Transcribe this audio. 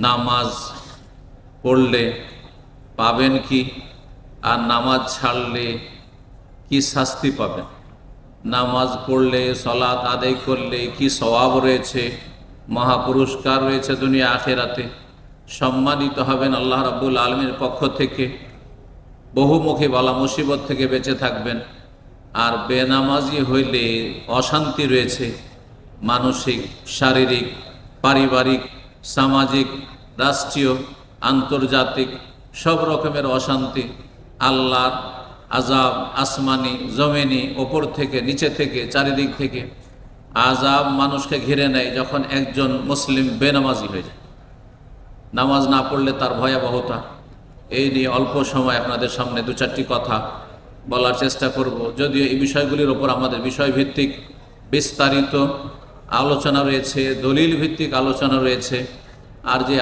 নামাজ পড়লে পাবেন কি, আর নামাজ ছাড়লে কি শাস্তি পাবেন? নামাজ পড়লে, সালাত আদায় করলে কি সওয়াব রয়েছে, মহাপুরস্কার রয়েছে দুনিয়া আখেরাতে, সম্মানিত হবেন আল্লাহ রাব্বুল আলামিনের পক্ষ থেকে, বহুমুখী বালা মুসিবত থেকে বেঁচে থাকবেন। আর বেনামাজি হইলে অশান্তি রয়েছে, মানসিক, শারীরিক, পারিবারিক, সামাজিক, রাষ্ট্রীয়, আন্তর্জাতিক সব রকমের অশান্তি। আল্লাহর আযাব আসমানি, জমিনি, ওপর থেকে, নিচে থেকে, চারিদিক থেকে আযাব মানুষকে ঘিরে নেয় যখন একজন মুসলিম বেনামাজি হয়ে যায়। নামাজ না পড়লে তার ভয়াবহতা, এই নিয়ে অল্প সময় আপনাদের সামনে দু চারটি কথা বলার চেষ্টা করব। যদিও এই বিষয়গুলির ওপর আমাদের বিষয়ভিত্তিক বিস্তারিত আলোচনা রয়েছে, দলিল ভিত্তিক আলোচনা রয়েছে। আর যে